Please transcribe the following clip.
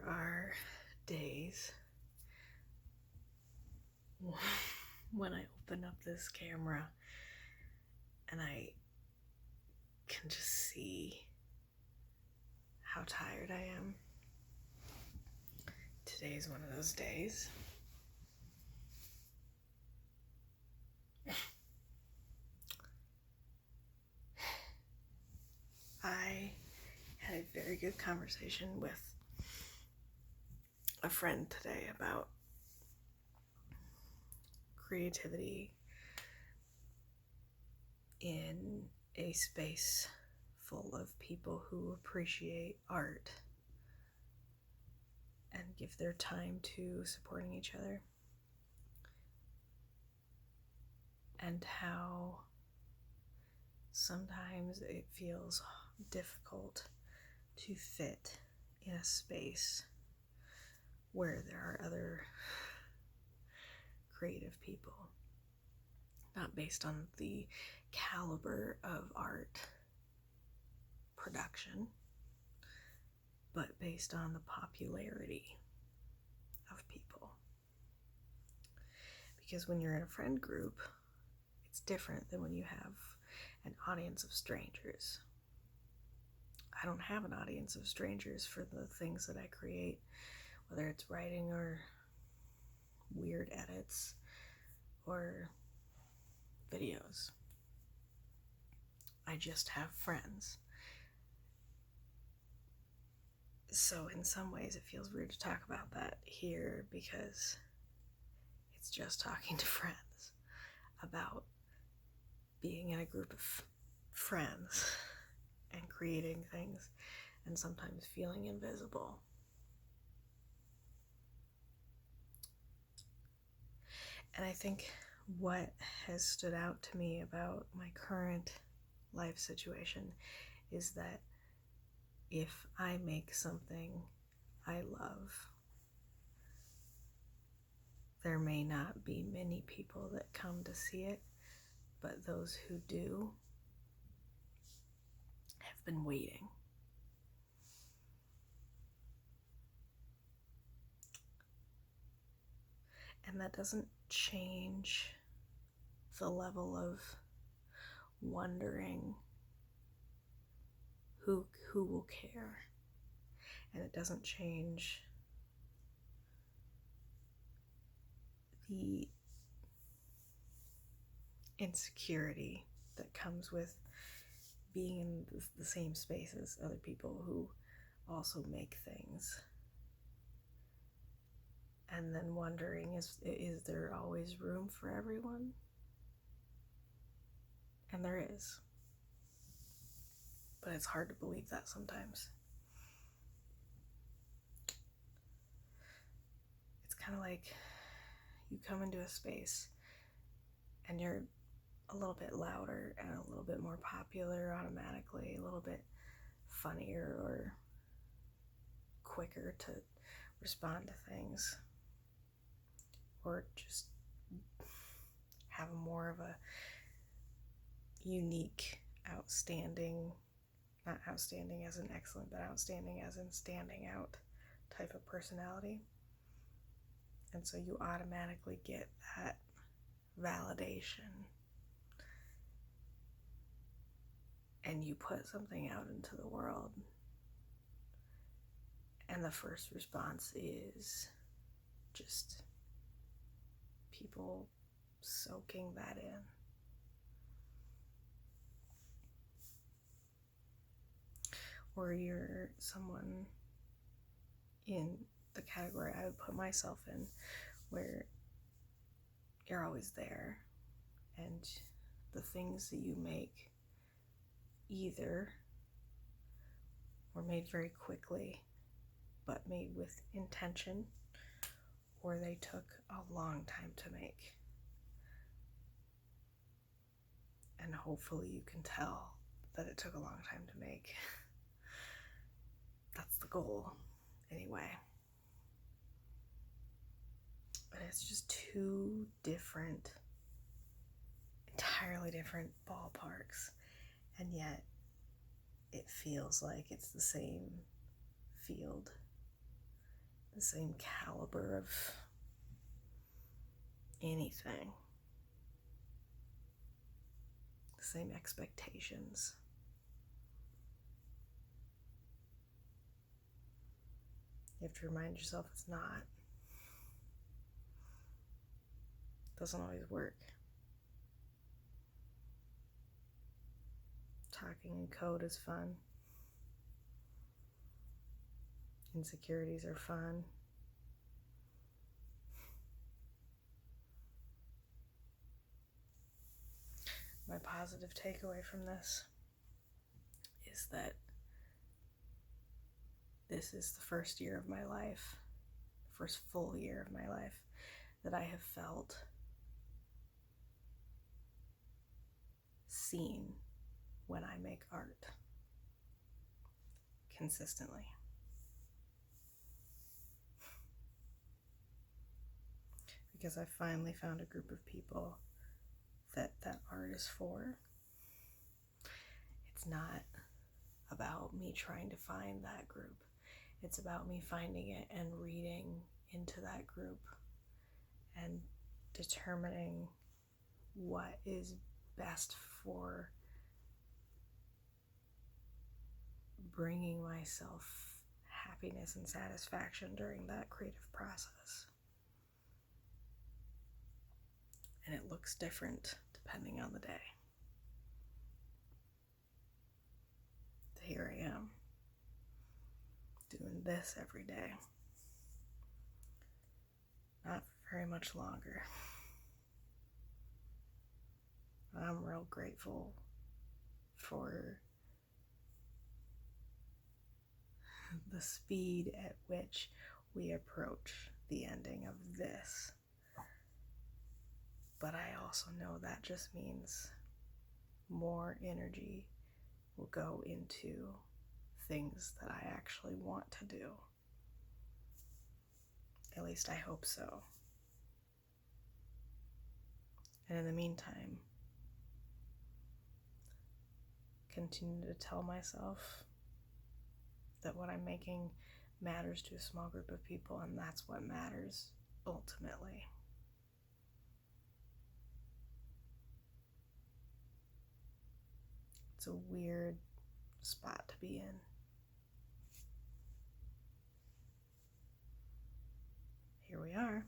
are days when I open up this camera and I can just see how tired I am. Today's one of those days. I had a very good conversation with a friend today about creativity in a space full of people who appreciate art and give their time to supporting each other, and how sometimes it feels difficult to fit in a space where there are other creative people, not based on the caliber of art production, but based on the popularity of people. Because when you're in a friend group, it's different than when you have an audience of strangers. I don't have an audience of strangers for the things that I create, whether it's writing or weird edits or videos. I just have friends. So in some ways it feels weird to talk about that here because it's just talking to friends about being in a group of friends and creating things and sometimes feeling invisible. And I think what has stood out to me about my current life situation is that if I make something I love, there may not be many people that come to see it, but those who do have been waiting. And that doesn't change the level of wondering who will care. And it doesn't change the insecurity that comes with being in the same space as other people who also make things. And then wondering, is there always room for everyone? And there is. But it's hard to believe that sometimes. It's kind of like you come into a space and you're a little bit louder and a little bit more popular automatically, a little bit funnier or quicker to respond to things, or just have more of a unique, outstanding, not outstanding as in excellent, but outstanding as in standing out type of personality. And so you automatically get that validation. And you put something out into the world. And the first response is just people soaking that in. Or you're someone in the category I would put myself in, where you're always there, and the things that you make either were made very quickly, but made with intention, or they took a long time to make. And hopefully you can tell that it took a long time to make. That's the goal, anyway. But it's just two different, entirely different ballparks, and yet it feels like it's the same field the same caliber of anything, the same expectations. You have to remind yourself it's not. It doesn't always work. Talking in code is fun. Insecurities are fun. My positive takeaway from this is that this is the first year of my life, the first full year of my life, that I have felt seen when I make art consistently. Because I finally found a group of people that art is for. It's not about me trying to find that group. It's about me finding it and reading into that group and determining what is best for bringing myself happiness and satisfaction during that creative process. And it looks different depending on the day. Here I am, doing this every day. Not very much longer. I'm real grateful for the speed at which we approach the ending of this. But I also know that just means more energy will go into things that I actually want to do. At least I hope so. And in the meantime, continue to tell myself that what I'm making matters to a small group of people, and that's what matters ultimately. It's a weird spot to be in. Here we are.